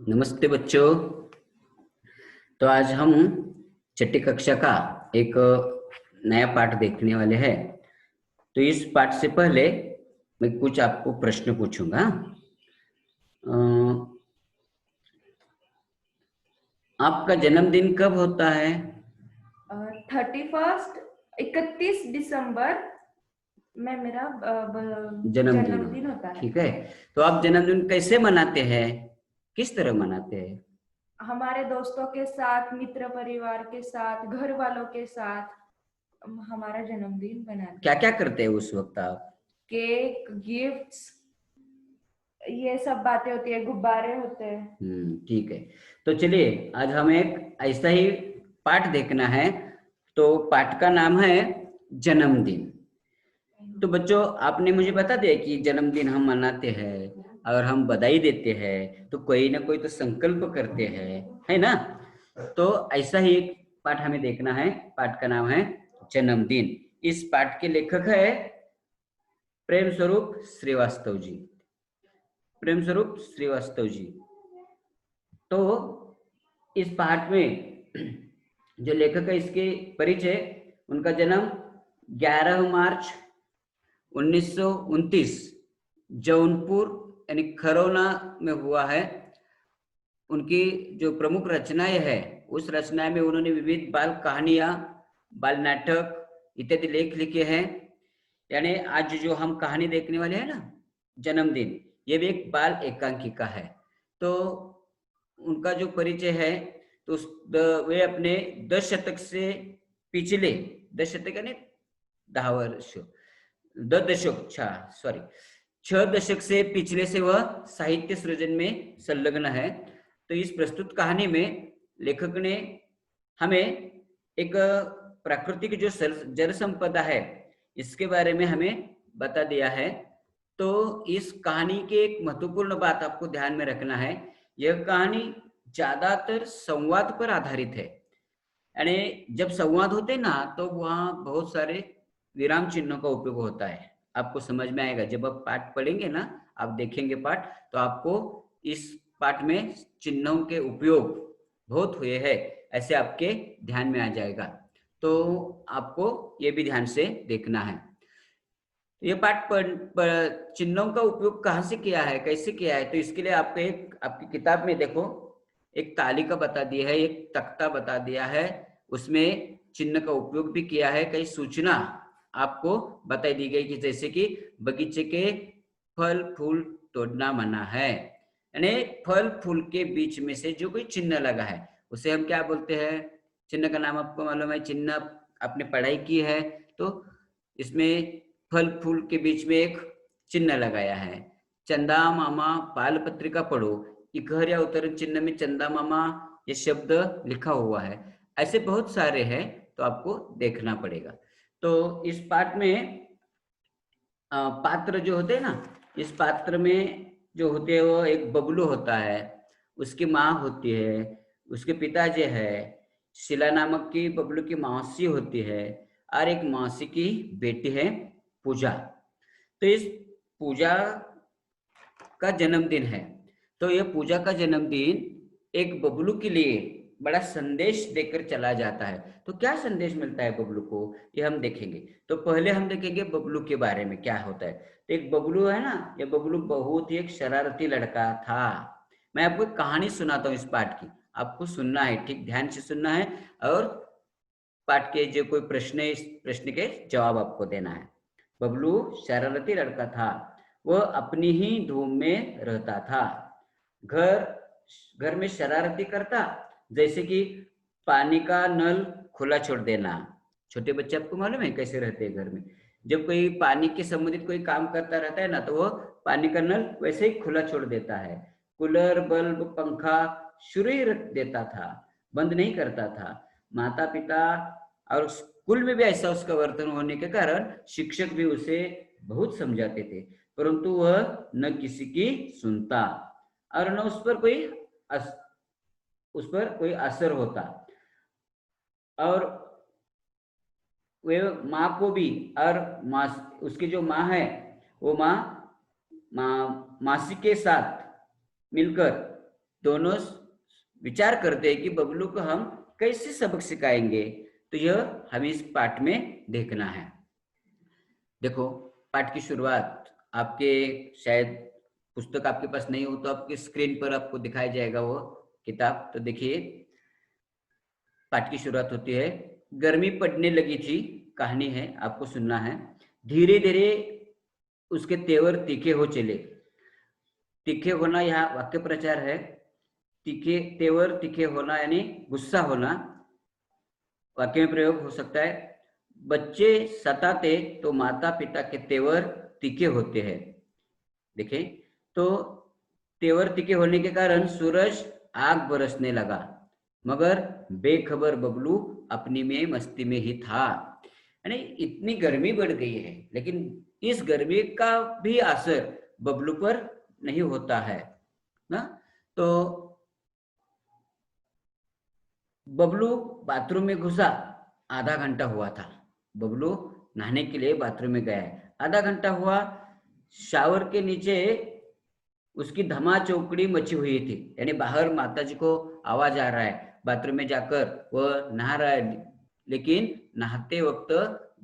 नमस्ते बच्चों। तो आज हम छठी कक्षा का एक नया पाठ देखने वाले हैं। तो इस पाठ से पहले मैं कुछ आपको प्रश्न पूछूंगा। अ, आपका जन्मदिन कब होता है? 31 31 दिसंबर में मेरा जन्मदिन जन्मदिन होता है। ठीक है। तो आप जन्मदिन कैसे मनाते हैं? किस तरह मनाते हैं? हमारे दोस्तों के साथ, मित्र परिवार के साथ, घर वालों के साथ हमारा जन्मदिन मनाते क्या हैं। क्या करते हैं उस वक्त आप? केक, गिफ्ट्स, ये सब बातें होती है, गुब्बारे होते हैं। ठीक है। तो चलिए आज हमें एक ऐसा ही पाठ देखना है। तो पाठ का नाम है जन्मदिन। तो बच्चों आपने मुझे बता दिया कि जन्मदिन हम मनाते हैं और हम बधाई देते हैं, तो कोई ना कोई तो संकल्प करते हैं, है ना? तो ऐसा ही एक पाठ हमें देखना है। पाठ का नाम है जन्मदिन। इस पाठ के लेखक है प्रेम स्वरूप श्रीवास्तव जी। प्रेम स्वरूप श्रीवास्तव जी। तो इस पाठ में जो लेखक है, इसके परिचय, उनका जन्म 11 मार्च 1929 जौनपुर यानी खरौना में हुआ है। उनकी जो प्रमुख रचनाएं है, उस रचना में उन्होंने विविध बाल कहानियां, बाल नाटक इत्यादि लेख लिखे हैं। यानी आज जो हम कहानी देखने वाले हैं ना, जन्मदिन, ये भी एक बाल एकांकिका है। तो उनका जो परिचय है, तो वे अपने 10 शतक से पिछले, 10 शतक यानी 10 वर्ष, 10 दशक, अच्छा सॉरी, 6 दशक से पिछले से वह साहित्य सृजन में संलग्न है। तो इस प्रस्तुत कहानी में लेखक ने हमें एक प्राकृतिक जो जल संपदा है, इसके बारे में हमें बता दिया है। तो इस कहानी की एक महत्वपूर्ण बात आपको ध्यान में रखना है, यह कहानी ज्यादातर संवाद पर आधारित है। यानी जब संवाद होते ना, तो वहाँ बहुत सारे विराम चिन्हों का उपयोग होता है। आपको समझ में आएगा जब आप पाठ पढ़ेंगे ना, आप देखेंगे पाठ, तो आपको इस पाठ में चिन्हों के उपयोग बहुत हुए हैं ऐसे आपके ध्यान में आ जाएगा। तो आपको ये भी ध्यान से देखना है। ये पाठ चिन्हों का उपयोग कहाँ से किया है, कैसे किया है, तो इसके लिए आपको एक आपकी किताब में देखो, एक तालिका बता दी है, एक तख्ता बता दिया है, उसमें चिन्ह का उपयोग भी किया है। कई सूचना आपको बताई दी गई कि जैसे कि बगीचे के फल फूल तोड़ना मना है, यानी फल फूल के बीच में से जो कोई चिन्ह लगा है उसे हम क्या बोलते हैं? चिन्ह का नाम आपको मालूम है? चिन्ह आपने पढ़ाई की है। तो इसमें फल फूल के बीच में एक चिन्ह लगाया है, चंदा मामा बाल पत्रिका पढ़ो, इकहर या उतरण चिन्ह में चंदा मामा ये शब्द लिखा हुआ है। ऐसे बहुत सारे हैं, तो आपको देखना पड़ेगा। तो इस पाठ में पात्र जो होते हैं ना, इस पात्र में जो होते हैं वो एक बबलू होता है, उसकी माँ होती है, उसके पिताजी है, शिला नामक की बबलू की मौसी होती है, और एक मौसी की बेटी है पूजा। तो इस पूजा का जन्मदिन है। तो यह पूजा का जन्मदिन एक बबलू के लिए बड़ा संदेश देकर चला जाता है। तो क्या संदेश मिलता है बबलू को, ये हम देखेंगे। तो पहले हम देखेंगे बबलू के बारे में क्या होता है। तो एक बबलू है ना, ये बबलू बहुत ही एक शरारती लड़का था। मैं आपको एक कहानी सुनाता हूँ इस पाठ की, आपको सुनना है, ठीक ध्यान से सुनना है, और पाठ के जो कोई प्रश्न है, इस प्रश्न के जवाब आपको देना है। बबलू शरारती लड़का था, वह अपनी ही धूम में रहता था। घर घर में शरारती करता, जैसे कि पानी का नल खुला छोड़ देना। छोटे बच्चे आपको मालूम है कैसे रहते हैं घर में, जब कोई पानी के संबंधित कोई काम करता रहता है ना, तो वो पानी का नल वैसे ही खुला छोड़ देता है। कूलर बल्ब पंखा शुरू ही रख देता था, बंद नहीं करता था। माता पिता और स्कूल में भी ऐसा उसका वर्तन होने के कारण शिक्षक भी उसे बहुत समझाते थे, परंतु वह न किसी की सुनता और न उस पर कोई असर होता। और वे माँ को भी, और माँ, उसकी जो माँ है, वो माँ मासी के साथ मिलकर दोनों विचार करते हैं कि बबलू को हम कैसे सबक सिखाएंगे। तो यह हमें इस पाठ में देखना है। देखो, पाठ की शुरुआत आपके शायद पुस्तक आपके पास नहीं हो तो आपकी स्क्रीन पर आपको दिखाया जाएगा वो किताब। तो देखिए, पाठ की शुरुआत होती है, गर्मी पड़ने लगी थी, कहानी है, आपको सुनना है। धीरे धीरे उसके तेवर तीखे हो चले। तीखे होना यहाँ वाक्य प्रचार है। तीखे, तेवर तीखे होना यानी गुस्सा होना, वाक्य में प्रयोग हो सकता है। बच्चे सताते तो माता पिता के तेवर तीखे होते हैं। देखें, तो तेवर तीखे होने के कारण सूरज आग बरसने लगा, मगर बेखबर बबलू अपनी में मस्ती में ही था। यानी इतनी गर्मी बढ़ गई है, लेकिन इस गर्मी का भी असर बबलू पर नहीं होता है ना। तो बबलू बाथरूम में घुसा, आधा घंटा हुआ था। बबलू नहाने के लिए बाथरूम में गया है, आधा घंटा हुआ। शावर के नीचे उसकी धमा चौकड़ी मची हुई थी, यानी बाहर माताजी को आवाज आ रहा है, बाथरूम में जाकर वह नहा रहा है, लेकिन नहाते वक्त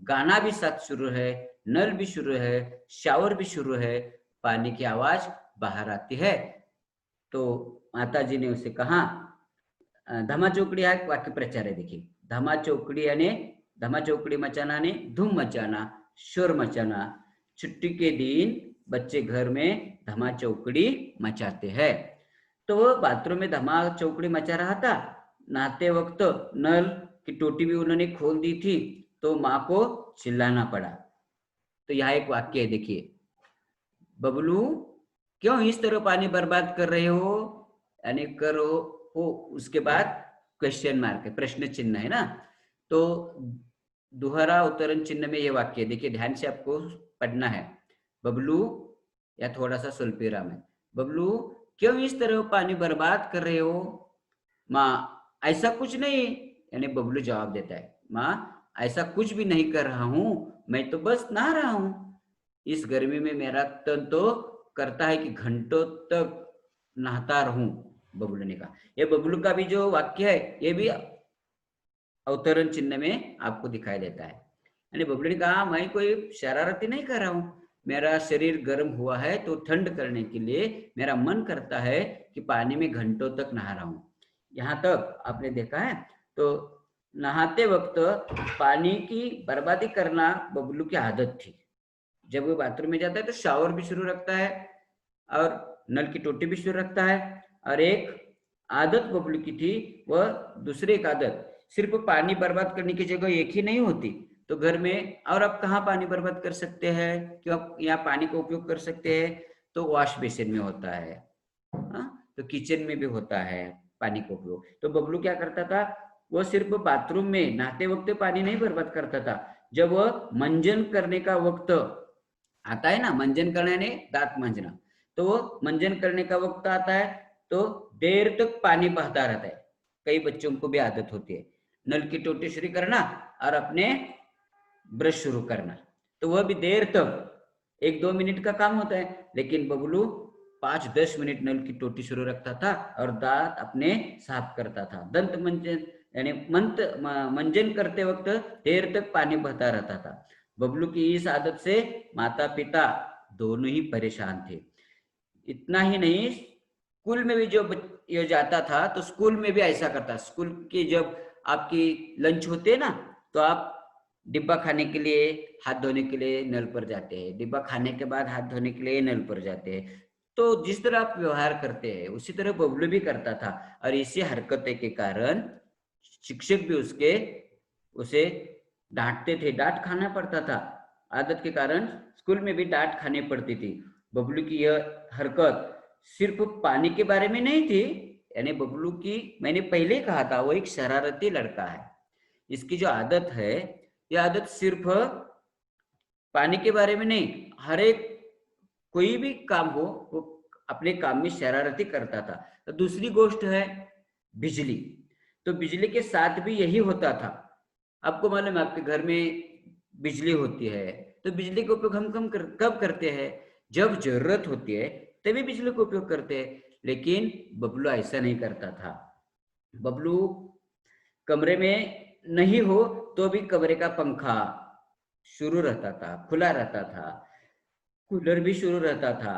गाना भी साथ शुरू है, नल भी शुरू है, शावर भी शुरू है, पानी की आवाज बाहर आती है। तो माताजी ने उसे कहा, धमा चौकड़ी हा वाक्य प्रचार है। देखिए, धमा चौकड़ी यानी धमा चौकड़ी मचाना ने धूम मचाना, शोर मचाना। छुट्टी के दिन बच्चे घर में धमा चौकड़ी मचाते हैं। तो वो बाथरूम में धमा चौकड़ी मचा रहा था। नहाते वक्त नल की टोटी भी उन्होंने खोल दी थी, तो माँ को चिल्लाना पड़ा। तो यहाँ एक वाक्य है, देखिए, बबलू क्यों इस तरह पानी बर्बाद कर रहे हो, यानी करो हो, उसके बाद क्वेश्चन मार्क है, प्रश्न चिन्ह है ना। तो दोहरा उतरण चिन्ह में ये वाक्य है, देखिए ध्यान से आपको पढ़ना है। बबलू, या थोड़ा सा स्वल्पविराम है, बबलू क्यों इस तरह पानी बर्बाद कर रहे हो। माँ, ऐसा कुछ नहीं, यानी बबलू जवाब देता है, माँ ऐसा कुछ भी नहीं कर रहा हूँ, मैं तो बस नहा रहा हूँ। इस गर्मी में मेरा तन तो करता है कि घंटों तक नहाता रहूं, बबलू ने कहा। ये बबलू का भी जो वाक्य है, ये भी अवतरण चिन्ह में आपको दिखाई देता है। यानी बबलू ने कहा, मैं कोई शरारती नहीं कर रहा हूं, मेरा शरीर गर्म हुआ है तो ठंड करने के लिए मेरा मन करता है कि पानी में घंटों तक नहा रहा हूं। यहाँ तक आपने देखा है। तो नहाते वक्त पानी की बर्बादी करना बबलू की आदत थी। जब वो बाथरूम में जाता है तो शावर भी शुरू रखता है और नल की टोटी भी शुरू रखता है। और एक आदत बबलू की थी, वह दूसरी एक आदत, सिर्फ पानी बर्बाद करने की जगह एक ही नहीं होती। तो घर में और आप कहाँ पानी बर्बाद कर सकते हैं, क्यों यहाँ पानी का उपयोग कर सकते हैं, तो वॉश बेसिन में होता है, तो किचन में भी होता है पानी का उपयोग। तो बबलू क्या करता था, वो सिर्फ बाथरूम में नहाते वक्त पानी नहीं बर्बाद करता था, जब वह मंजन करने का वक्त आता है ना, मंजन करने ने दांत मांजना, तो वो मंजन करने का वक्त आता है तो देर तक पानी बहता रहता है। कई बच्चों को भी आदत होती है नल की टोटी शुरू करना और अपने ब्रश शुरू करना, तो वह भी देर तक, 1-2 मिनट का काम होता है, लेकिन बबलू 5-10 मिनट नल की टोटी शुरू रखता था और दांत अपने साफ करता था। दंत मंजन यानी मंजन करते वक्त देर तक पानी बहता रहता था। बबलू की इस आदत से माता पिता दोनों ही परेशान थे। इतना ही नहीं, स्कूल में भी जब ये जाता था तो स्कूल में भी ऐसा करता। स्कूल की जब आपकी लंच होते है ना, तो आप डिब्बा खाने के लिए, हाथ धोने के लिए नल पर जाते हैं, डिब्बा खाने के बाद हाथ धोने के लिए नल पर जाते हैं। तो जिस तरह आप व्यवहार करते हैं उसी तरह बबलू भी करता था, और इसी हरकतें के कारण शिक्षक भी उसे डांटते थे, डांट खाना पड़ता था। आदत के कारण स्कूल में भी डांट खानी पड़ती थी। बबलू की यह हरकत सिर्फ पानी के बारे में नहीं थी, यानी बबलू की, मैंने पहले कहा था, वो एक शरारती लड़का है। इसकी जो आदत है, यह आदत सिर्फ पानी के बारे में नहीं, हर एक कोई भी काम हो वो अपने काम में शरारती करता था। तो दूसरी गोष्ट है बिजली। तो बिजली के साथ भी यही होता था। आपको मालूम है, आपके घर में बिजली होती है, तो बिजली का उपयोग हम कब करते हैं, जब जरूरत होती है तभी बिजली का उपयोग करते हैं। लेकिन बबलू ऐसा नहीं करता था। बबलू कमरे में नहीं हो तो भी कमरे का पंखा शुरू रहता था, खुला रहता था, कूलर भी शुरू रहता था।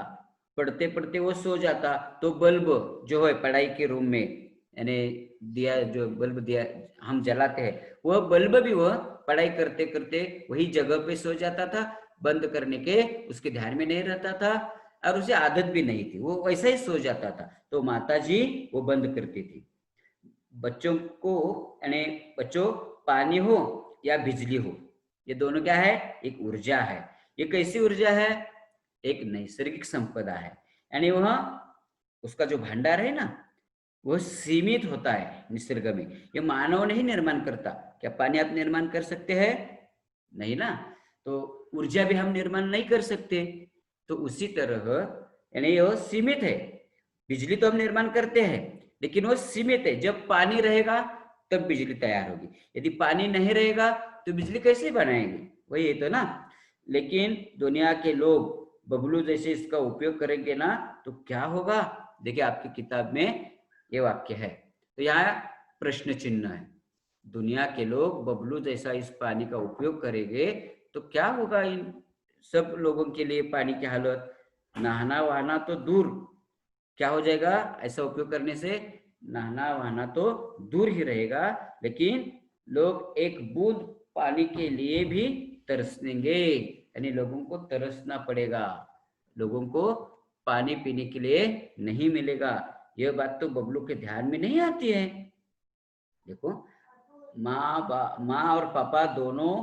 पढ़ते पढ़ते वो सो जाता तो बल्ब जो है पढ़ाई के रूम में, यानी दिया जो बल्ब दिया हम जलाते हैं, वह बल्ब भी वह पढ़ाई करते करते वही जगह पे सो जाता था, बंद करने के उसके ध्यान में नहीं रहता था और उसे आदत भी नहीं थी, वो वैसा ही सो जाता था। तो माता जी वो बंद करती थी। बच्चों को, यानी बच्चों, पानी हो या बिजली हो, ये दोनों क्या है, एक ऊर्जा है। ये कैसी ऊर्जा है, एक नैसर्गिक संपदा है, यानी वह उसका जो भंडार है ना वह सीमित होता है निसर्ग में। ये मानव नहीं निर्माण करता। क्या पानी आप निर्माण कर सकते हैं? नहीं ना। तो ऊर्जा भी हम निर्माण नहीं कर सकते। तो उसी तरह यानी वह सीमित है। बिजली तो हम निर्माण करते हैं लेकिन वो सीमित है। जब पानी रहेगा तब बिजली तैयार होगी, यदि पानी नहीं रहेगा तो बिजली कैसे बनाएंगे, वही है तो ना। लेकिन दुनिया के लोग बबलू जैसे इसका उपयोग करेंगे ना तो क्या होगा, देखिए आपकी किताब में ये वाक्य है, तो यहाँ प्रश्न चिन्ह है। दुनिया के लोग बबलू जैसा इस पानी का उपयोग करेंगे तो क्या होगा इन सब लोगों के लिए पानी की हालत। नहाना वहाना तो दूर, क्या हो जाएगा ऐसा उपयोग करने से, नहाना वहाना तो दूर ही रहेगा, लेकिन लोग एक बूंद पानी के लिए भी तरसेंगे, यानी लोगों को तरसना पड़ेगा, लोगों को पानी पीने के लिए नहीं मिलेगा। यह बात तो बबलू के ध्यान में नहीं आती है। देखो, माँ और पापा दोनों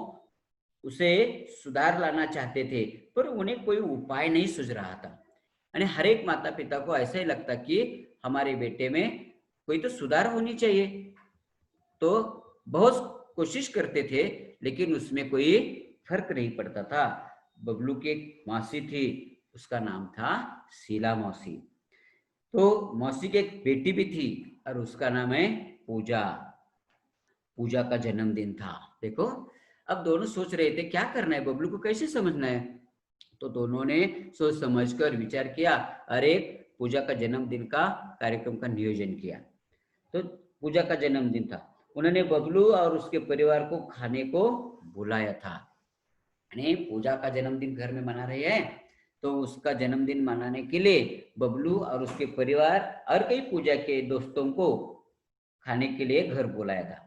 उसे सुधार लाना चाहते थे पर उन्हें कोई उपाय नहीं सूझ रहा था। यानी हर एक माता पिता को ऐसा ही लगता कि हमारे बेटे में कोई तो सुधार होनी चाहिए, तो बहुत कोशिश करते थे लेकिन उसमें कोई फर्क नहीं पड़ता था। बबलू की एक मौसी थी, उसका नाम था शीला मौसी। तो मौसी की एक बेटी भी थी और उसका नाम है पूजा। पूजा का जन्मदिन था। देखो, अब दोनों सोच रहे थे क्या करना है, बबलू को कैसे समझना है। तो दोनों ने सोच समझकर विचार किया, अरे पूजा का जन्मदिन का कार्यक्रम का नियोजन किया। तो पूजा का जन्मदिन था, उन्होंने बबलू और उसके परिवार को खाने को बुलाया था। यानी पूजा का जन्मदिन घर में मना रहे हैं तो उसका जन्मदिन मनाने के लिए बबलू और उसके परिवार और कई पूजा के दोस्तों को खाने के लिए घर बुलाया था।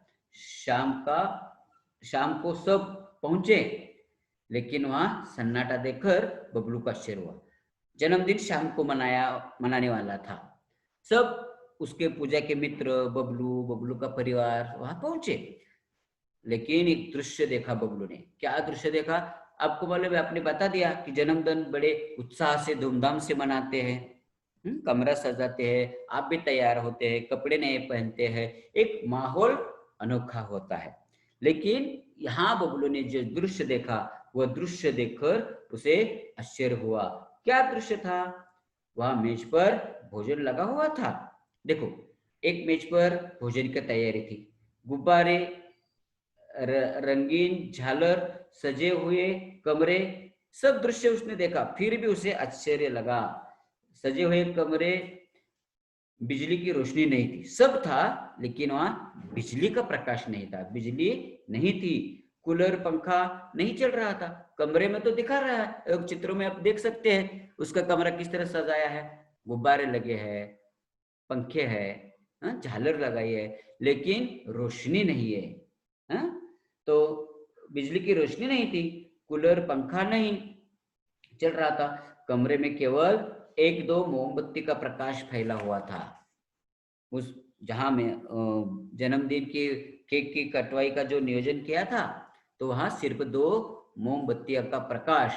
शाम को सब पहुंचे लेकिन वहां सन्नाटा देखकर बबलू का आश्चर्य हुआ। जन्मदिन शाम को मनाने वाला था। सब उसके पूजा के मित्र, बबलू का परिवार वहां पहुंचे, लेकिन एक दृश्य देखा बबलू ने। क्या दृश्य देखा आपको मालूम है? आपने बता दिया कि जन्मदिन बड़े उत्साह से धूमधाम से मनाते हैं, कमरा सजाते हैं, आप भी तैयार होते हैं, कपड़े नए पहनते हैं, एक माहौल अनोखा होता है। लेकिन यहाँ बबलू ने जो दृश्य देखा वह दृश्य देखकर उसे आश्चर्य हुआ। क्या दृश्य था? वहां मेज पर भोजन लगा हुआ था। देखो, एक मेज पर भोजन की तैयारी थी, गुब्बारे, रंगीन झालर, सजे हुए कमरे, सब दृश्य उसने देखा, फिर भी उसे आश्चर्य लगा। सजे हुए कमरे, बिजली की रोशनी नहीं थी, सब था लेकिन वहां बिजली का प्रकाश नहीं था, बिजली नहीं थी, कूलर पंखा नहीं चल रहा था। कमरे में तो दिखा रहा है, चित्रों में आप देख सकते हैं उसका कमरा किस तरह सजाया है, गुब्बारे लगे हैं, पंखे हैं, झालर लगाई है, लेकिन रोशनी नहीं है। तो बिजली की रोशनी नहीं थी, कूलर पंखा नहीं चल रहा था, कमरे में केवल एक दो मोमबत्ती का प्रकाश फैला हुआ था। उस जहां में जन्मदिन की केक की कटवाई का जो नियोजन किया था तो वहां सिर्फ दो मोमबत्तियों का प्रकाश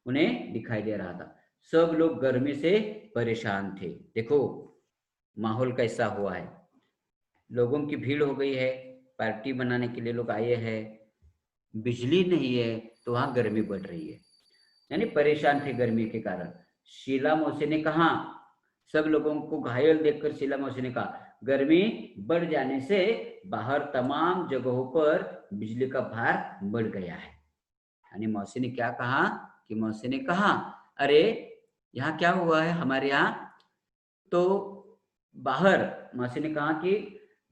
उन्हें दिखाई दे रहा था। सब लोग गर्मी से परेशान थे। देखो माहौल कैसा हुआ है, लोगों की भीड़ हो गई है, पार्टी मनाने के लिए लोग आए हैं, बिजली नहीं है तो वहां गर्मी बढ़ रही है, यानी परेशान थे गर्मी के कारण। शीला मौसी ने कहा, सब लोगों को घायल देखकर शीला मौसी ने कहा, गर्मी बढ़ जाने से बाहर तमाम जगहों पर बिजली का भार बढ़ गया है। यानी मौसी ने क्या कहा कि मौसी ने कहा, अरे यहाँ क्या हुआ है हमारे यहाँ, तो बाहर मौसी ने कहा कि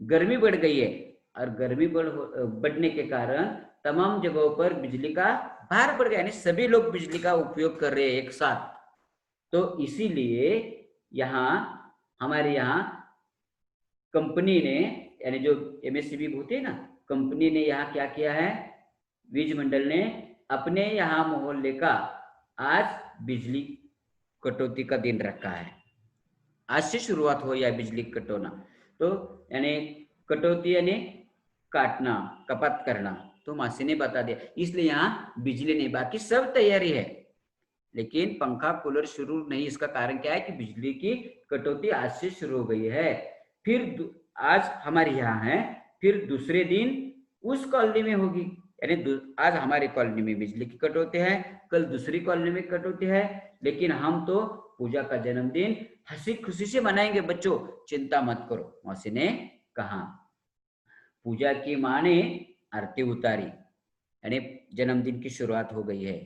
गर्मी बढ़ गई है और गर्मी बढ़ने के कारण तमाम जगहों पर बिजली का भार बढ़ गया, यानी सभी लोग बिजली का उपयोग कर रहे हैं एक साथ। तो इसीलिए यहाँ हमारे यहाँ कंपनी ने, यानी जो एमएससीबी होती है ना, कंपनी ने यहाँ क्या किया है, वीज मंडल ने अपने यहाँ मोहल्ले का आज बिजली कटौती का दिन रखा है। आज से शुरुआत हो या बिजली कटौना, तो यानी कटौती यानी काटना, कपात करना, तो मासी ने बता दिया। इसलिए यहाँ बिजली नहीं, बाकी सब तैयारी है, लेकिन पंखा कूलर शुरू नहीं। इसका कारण क्या है कि बिजली की कटौती आज से शुरू हो गई है। फिर आज हमारे यहाँ है, फिर दूसरे दिन उस कॉलोनी में होगी, यानी आज हमारी कॉलोनी में बिजली की कटौती है, कल दूसरी कॉलोनी में कटौती है, लेकिन हम तो पूजा का जन्मदिन हंसी खुशी से मनाएंगे बच्चों, चिंता मत करो, मौसी ने कहा। पूजा की माँ ने आरती उतारी, यानी जन्मदिन की शुरुआत हो गई है,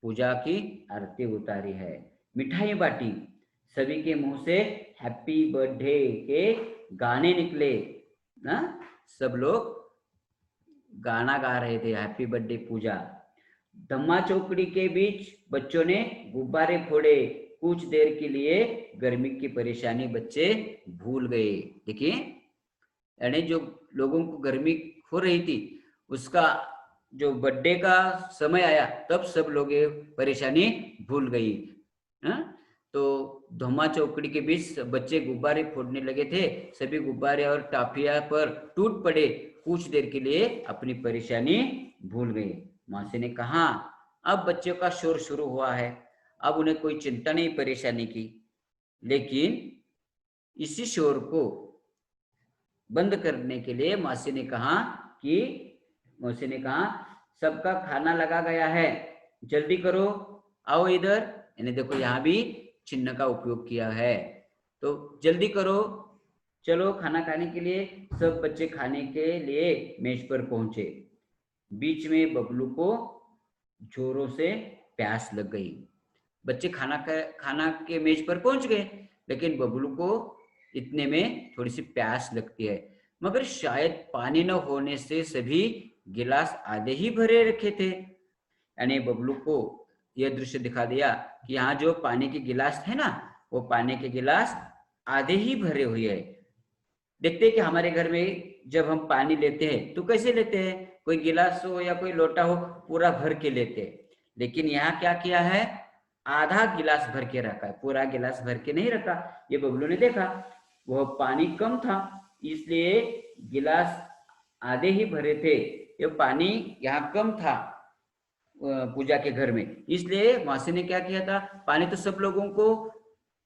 पूजा की आरती उतारी है, मिठाई बांटी, सभी के मुंह से हैप्पी बर्थडे के गाने निकले ना, सब लोग गाना गा रहे थे, हैप्पी बर्थडे पूजा। धम्मा चौकड़ी के बीच बच्चों ने गुब्बारे फोड़े, कुछ देर के लिए गर्मी की परेशानी बच्चे भूल गए। देखिए, यानी जो लोगों को गर्मी हो रही थी, उसका जो बर्थडे का समय आया तब सब लोग ये परेशानी भूल गई। तो धम्मा चौकड़ी के बीच बच्चे गुब्बारे फोड़ने लगे थे, सभी गुब्बारे और टाफिया पर टूट पड़े, कुछ देर के लिए अपनी परेशानी भूल गए। मौसी ने कहा, अब बच्चों का शोर शुरू हुआ है, अब उन्हें कोई चिंता नहीं परेशानी की, लेकिन इसी शोर को बंद करने के लिए मौसी ने कहा सबका खाना लगा गया है, जल्दी करो, आओ इधर। यानी देखो यहाँ भी चिन्ह का उपयोग किया है, तो जल्दी करो, चलो खाना खाने के लिए। सब बच्चे खाने के लिए मेज पर पहुंचे। बीच में बबलू को जोरों से प्यास लग गई। बच्चे खाना के मेज पर पहुंच गए, लेकिन बबलू को इतने में थोड़ी सी प्यास लगती है, मगर शायद पानी न होने से सभी गिलास आधे ही भरे रखे थे। यानी बबलू को यह दृश्य दिखा दिया कि यहाँ जो पानी के गिलास थे ना, वो पानी के गिलास आधे ही भरे हुए है। देखते हैं कि हमारे घर में जब हम पानी लेते हैं तो कैसे लेते हैं, कोई गिलास हो या कोई लोटा हो पूरा भर के लेते हैं, लेकिन यहाँ क्या किया है, आधा गिलास भर के रखा है, पूरा गिलास भर के नहीं रखा। ये बबलू ने देखा वह पानी कम था, इसलिए गिलास आधे ही भरे थे, ये पानी यहाँ कम था पूजा के घर में, इसलिए मौसी ने क्या किया था, पानी तो सब लोगों को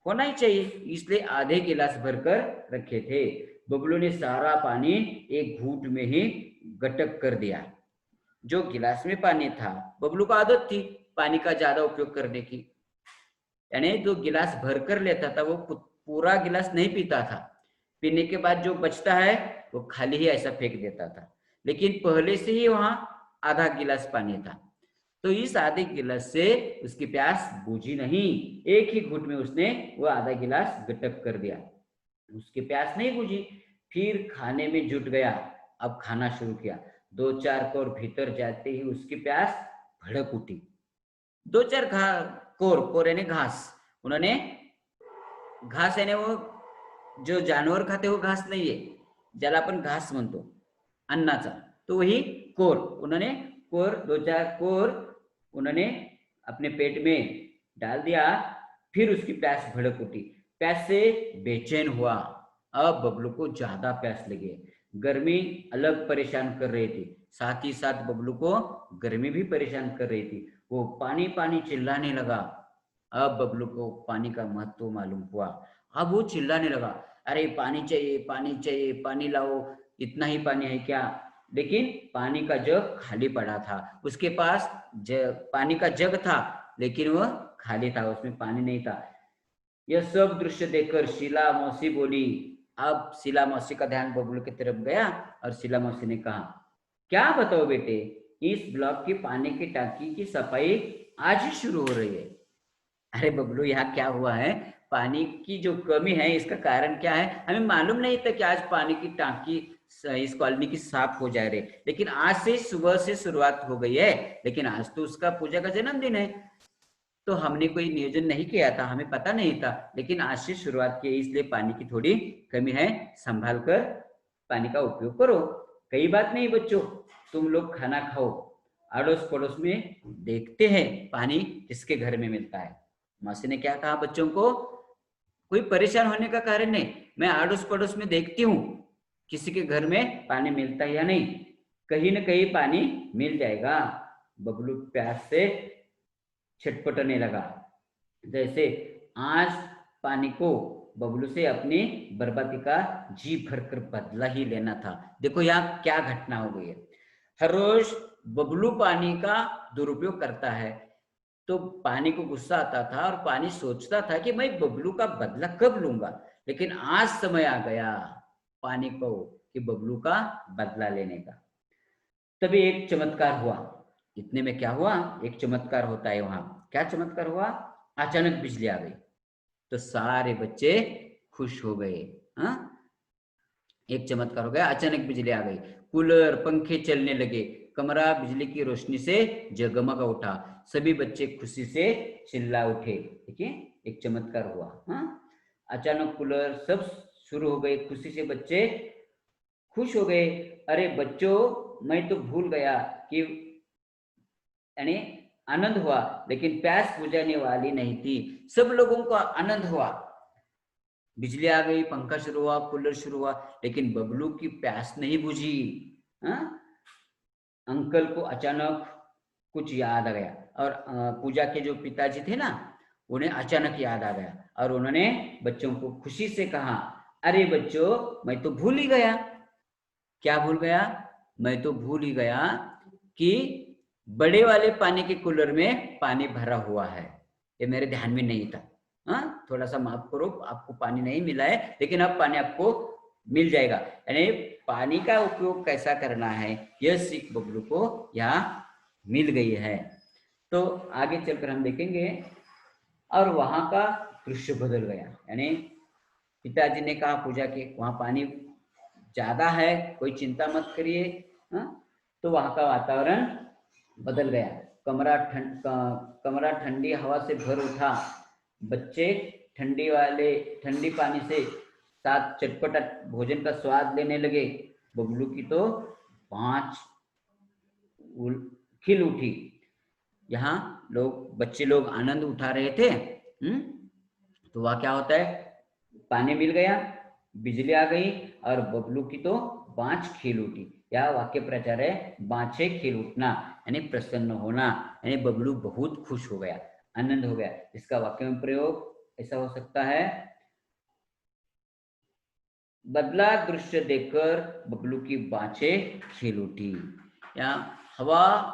होना ही चाहिए, इसलिए आधे गिलास भरकर रखे थे। बबलू ने सारा पानी एक घूंट में ही गटक कर दिया। जो गिलास में पानी था, बबलू को आदत थी पानी का ज्यादा उपयोग करने की, यानी जो गिलास भर कर लेता था वो पूरा गिलास नहीं पीता था, पीने के बाद जो बचता है वो खाली ही ऐसा फेंक देता था, लेकिन पहले से ही वहां आधा गिलास पानी था, तो इस आधे गिलास से उसकी प्यास बुझी नहीं, एक ही घूंट में उसने वो आधा गिलास गटक कर दिया, उसकी प्यास नहीं बुझी। फिर खाने में जुट गया, अब खाना शुरू किया। 2-4 कोर भीतर जाते ही उसकी प्यास भड़क उठी। 2-4 कोर यानी घास, उन्होंने घास यानी वो जो जानवर खाते वो घास नाही आहे, ज्याला आपण घास म्हणतो अन्नाचा, तो वही कोर, उन्होंने 2-4 कोर उन्होंने अपने पेट में डाल दिया। फिर उसकी प्यास भड़क उठी, प्यास से बेचैन हुआ। अब बबलू को ज्यादा प्यास लगी, गर्मी अलग परेशान कर रही थी, साथ ही साथ बबलू को गर्मी भी परेशान कर रही थी। वो पानी पानी चिल्लाने लगा। अब बबलू को पानी का महत्व मालूम हुआ, अब वो चिल्लाने लगा, अरे पानी चाहिए, पानी चाहिए, पानी लाओ, इतना ही पानी है क्या? लेकिन पानी का जग खाली पड़ा था, उसके पास पानी का जग था, लेकिन वह खाली था, उसमें पानी नहीं था। यह सब दृश्य देखकर शीला मौसी बोली। अब शीला मौसी का ध्यान बबलू की तरफ गया और शीला मौसी ने कहा, क्या बताओ बेटे, इस ब्लॉक की पानी की टांकी की सफाई आज ही शुरू हो रही है। अरे बबलू, यहाँ क्या हुआ है, पानी की जो कमी है इसका कारण क्या है, हमें मालूम नहीं था कि आज पानी की टांकी इस कॉलोनी की साफ हो जा रही, लेकिन आज से सुबह से शुरुआत हो गई है। लेकिन आज तो उसका पूजा का जन्मदिन है, तो हमने कोई नियोजन नहीं किया था, हमें पता नहीं था, लेकिन आज से शुरुआत की, इसलिए पानी की थोड़ी कमी है, संभाल कर पानी का उपयोग करो। कई बात नहीं बच्चों, तुम लोग खाना खाओ, अड़ोस पड़ोस में देखते हैं पानी किसके घर में मिलता है। मौसी ने क्या कहा बच्चों को, कोई परेशान होने का कारण नहीं, मैं अड़ोस पड़ोस में देखती हूँ किसी के घर में पानी मिलता है या नहीं, कहीं ना कहीं पानी मिल जाएगा। बबलू प्यास से छटपटने लगा, जैसे आज पानी को बबलू से अपनी बर्बादी का जी भरकर बदला ही लेना था। देखो यहाँ क्या घटना हो गई है, हर रोज बबलू पानी का दुरुपयोग करता है, तो पानी को गुस्सा आता था और पानी सोचता था कि मैं बबलू का बदला कब लूंगा, लेकिन आज समय आ गया पानी को कि बबलू का बदला लेने का। तभी एक चमत्कार हुआ। इतने में क्या हुआ, एक चमत्कार होता है वहां। क्या चमत्कार हुआ, अचानक बिजली आ गई, तो सारे बच्चे खुश हो गए। हाँ, एक चमत्कार हो गया, अचानक बिजली आ गई, कूलर पंखे चलने लगे, कमरा बिजली की रोशनी से जगमगा उठा, सभी बच्चे खुशी से चिल्ला उठे। देखिए एक चमत्कार हुआ। हाँ, अचानक कूलर सब शुरू हो गए, खुशी से बच्चे खुश हो गए। अरे बच्चों, मैं तो भूल गया कि, यानी आनंद हुआ, लेकिन प्यास बुझाने वाली नहीं थी। सब लोगों को आनंद हुआ, बिजली आ गई, पंखा शुरू हुआ, कूलर शुरू हुआ, लेकिन बबलू की प्यास नहीं बुझी। हाँ, अंकल को अचानक कुछ याद आ गया, और पूजा के जो पिताजी थे ना, उन्हें अचानक याद आ गया, और उन्होंने बच्चों को खुशी से कहा, अरे बच्चों, मैं तो भूल ही गया। क्या भूल गया, मैं तो भूल ही गया कि बड़े वाले पानी के कूलर में पानी भरा हुआ है, ये मेरे ध्यान में नहीं था। हाँ, थोड़ा सा माफ करो, आपको पानी नहीं मिला है, लेकिन अब पानी आपको मिल जाएगा। यानी पानी का उपयोग कैसा करना है, यह सीख बबलू को यहाँ मिल गई है। तो आगे चलकर हम देखेंगे, और वहां का दृश्य बदल गया। यानी पिताजी ने कहा पूजा के, वहां पानी ज्यादा है, कोई चिंता मत करिए। तो वहां का वातावरण बदल गया, कमरा ठंडी हवा से भर उठा, बच्चे ठंडी पानी से साथ चटपटा भोजन का स्वाद लेने लगे। बबलू की तो पांच खिल उठी। यहाँ बच्चे लोग आनंद उठा रहे थे। तो वह क्या होता है, पानी मिल गया, बिजली आ गई, और बबलू की तो बाँछ खिल उठी। यह वाक्य प्रचार है, बाँछे खिल उठना, यानी प्रसन्न होना, यानी बबलू बहुत खुश हो गया, आनंद हो गया। इसका वाक्य में प्रयोग ऐसा हो सकता है, बदला दृश्य देखकर बबलू की बाँछें खिल उठी। या हवा,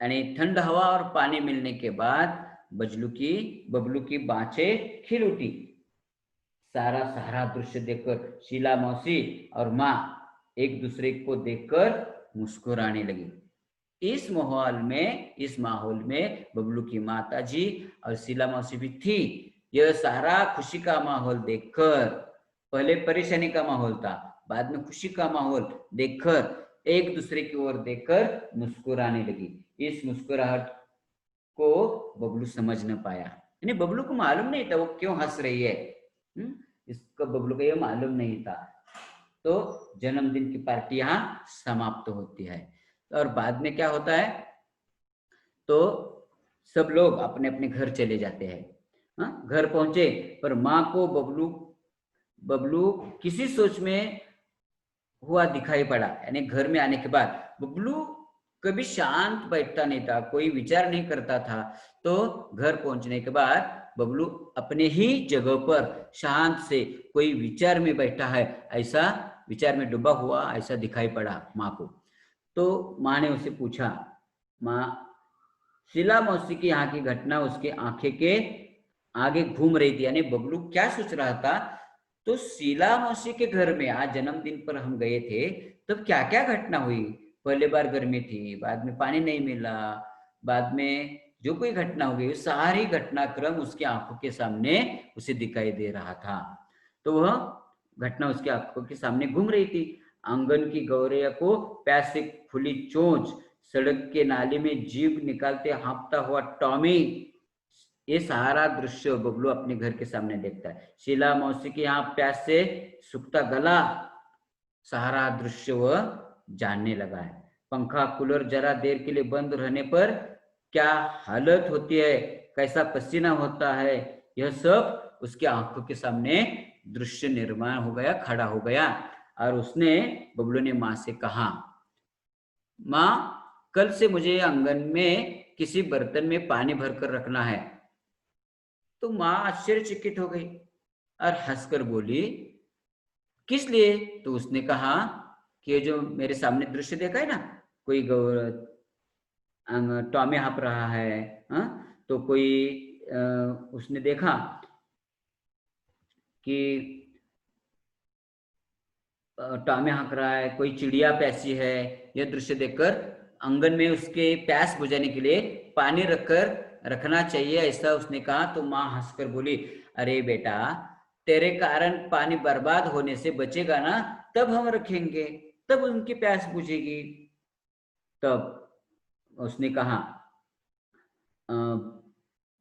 यानी ठंड हवा और पानी मिलने के बाद बबलू की बाँछें खिल उठी। सारा दृश्य देखकर शीला मौसी और माँ एक दूसरे को देखकर मुस्कुराने लगी। इस माहौल में बबलू की माता जी और शीला मौसी भी थी। यह सारा खुशी का माहौल देखकर, पहले परेशानी का माहौल था, बाद में खुशी का माहौल देखकर एक दूसरे की ओर देखकर मुस्कुराने लगी। इस मुस्कुराहट को बबलू समझ न पाया, यानी बबलू को मालूम नहीं था वो क्यों हंस रही है। इसको बबलू को ये मालूम नहीं था। तो जन्मदिन की पार्टी यहाँ समाप्त होती है, और बाद में क्या होता है, तो सब लोग अपने अपने घर चले जाते हैं। घर पहुंचे, पर माँ को बबलू किसी सोच में हुआ दिखाई पड़ा। यानी घर में आने के बाद बबलू कभी शांत बैठता नहीं था, कोई विचार नहीं करता था। तो घर पहुंचने के बाद बबलू अपने ही जगह पर शांत से कोई विचार में बैठा है, ऐसा विचार में डूबा हुआ ऐसा दिखाई पड़ा माँ को। तो माँ ने उसे पूछा, माँ, शीला मौसी की यहाँ की घटना उसके आंखें के आगे घूम रही थी, यानी बबलू क्या सोच रहा था। तो शीला मौसी के घर में आज जन्मदिन पर हम गए थे, तब क्या क्या घटना हुई। पहले बार गर्मी थी, बाद में पानी नहीं मिला, बाद में जो कोई घटना हो गई, सारी घटनाक्रम उसकी आंखों के सामने उसे दिखाई दे रहा था। तो वह घटना उसकी आंखों के सामने घूम रही थी। आंगन की गौरैया को प्यास से खुली चोंच, सड़क के नाले में जीभ निकालते हाँफता हुआ टॉमी, ये सारा दृश्य बबलू अपने घर के सामने देखता है। शीला मौसी के यहाँ प्यास से सूखता गला, सारा दृश्य वह जानने लगा है। पंखा कूलर जरा देर के लिए बंद रहने पर क्या हालत होती है, कैसा पसीना होता है, यह सब उसकी आंखों के सामने दृश्य निर्माण हो गया, खड़ा हो गया। और उसने, बबलू ने माँ से कहा, माँ कल से मुझे आंगन में किसी बर्तन में पानी भरकर रखना है। तो माँ आश्चर्यचकित हो गई और हंसकर बोली, किस लिए? तो उसने कहा कि ये जो मेरे सामने दृश्य देखा है ना, कोई टॉमी हाँफ रहा है, तो कोई उसने देखा कि टॉमी हाँक रहा है, कोई चिड़िया प्यासी है। यह दृश्य देखकर आंगन में उसके प्यास बुझाने के लिए पानी रखना चाहिए, ऐसा उसने कहा। तो माँ हंसकर बोली, अरे बेटा, तेरे कारण पानी बर्बाद होने से बचेगा ना, तब हम रखेंगे, तब उनकी प्यास बुझेगी। तब उसने कहा,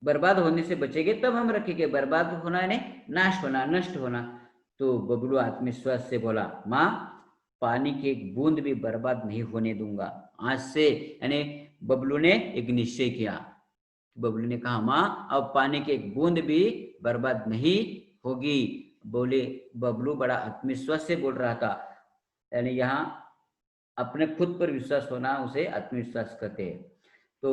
बर्बाद होने से बचेंगे तब हम रखेंगे, बर्बाद होना यानी नाश होना, नष्ट होना। तो बबलू आत्मविश्वास से बोला, माँ पानी की एक बूंद भी बर्बाद नहीं होने दूंगा आज से। यानी बबलू ने एक निश्चय किया। बबलू ने कहा, माँ अब पानी की एक बूंद भी बर्बाद नहीं होगी। बोले बबलू बड़ा आत्मविश्वास से बोल रहा था। यानी यहाँ अपने खुद पर विश्वास होना उसे आत्मविश्वास कहते हैं। तो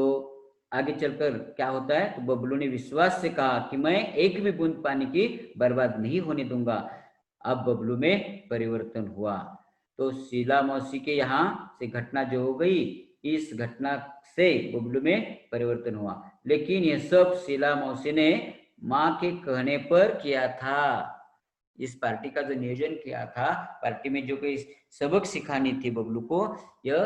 आगे चलकर क्या होता है, तो बबलू ने विश्वास से कहा कि मैं एक भी बूंद पानी की बर्बाद नहीं होने दूंगा। अब बबलू में परिवर्तन हुआ। तो शीला मौसी के यहाँ से घटना जो हो गई, इस घटना से बबलू में परिवर्तन हुआ। लेकिन यह सब शीला मौसी ने माँ के कहने पर किया था। इस पार्टी का जो नियोजन किया था, पार्टी में जो कोई सबक सिखानी थी बबलू को, यह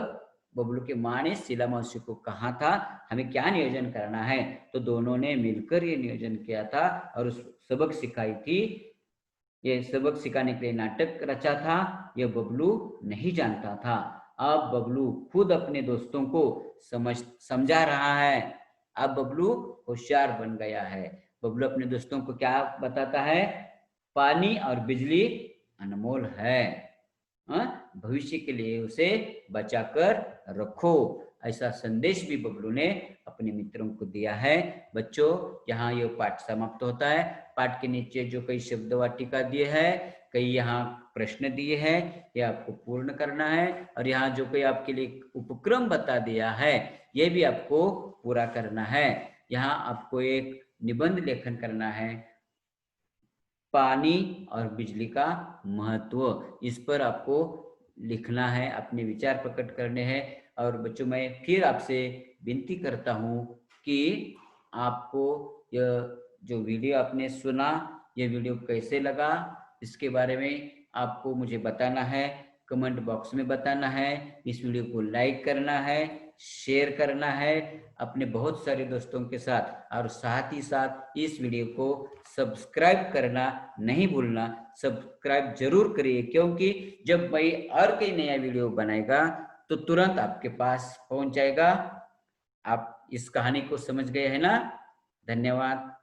बबलू के माँ ने शीला मौसी को कहा था हमें क्या नियोजन करना है। तो दोनों ने मिलकर ये नियोजन किया था और उस सबक सिखाई थी। ये सबक सिखाने के लिए नाटक रचा था, यह बबलू नहीं जानता था। अब बबलू खुद अपने दोस्तों को समझा रहा है। अब बबलू होशियार बन गया है। बबलू अपने दोस्तों को क्या बताता है, पानी और बिजली अनमोल है, भविष्य के लिए उसे बचाकर रखो, ऐसा संदेश भी बबलू ने अपने मित्रों को दिया है। बच्चों, यहाँ यह पाठ समाप्त होता है। पाठ के नीचे जो कई शब्द वाटिका दिए है, कई यहाँ प्रश्न दिए हैं, ये आपको पूर्ण करना है। और यहाँ जो कोई आपके लिए उपक्रम बता दिया है, ये भी आपको पूरा करना है। यहाँ आपको एक निबंध लेखन करना है, पानी और बिजली का महत्व, इस पर आपको लिखना है, अपने विचार प्रकट करने हैं। और बच्चों, मैं फिर आपसे विनती करता हूँ कि आपको यह जो वीडियो आपने सुना, ये वीडियो कैसे लगा, इसके बारे में आपको मुझे बताना है, कमेंट बॉक्स में बताना है। इस वीडियो को लाइक करना है, शेयर करना है अपने बहुत सारे दोस्तों के साथ, और साथ ही साथ इस वीडियो को सब्सक्राइब करना नहीं भूलना। सब्सक्राइब जरूर करिए, क्योंकि जब मैं और कोई नया वीडियो बनाएगा तो तुरंत आपके पास पहुंच जाएगा। आप इस कहानी को समझ गए हैं ना? धन्यवाद।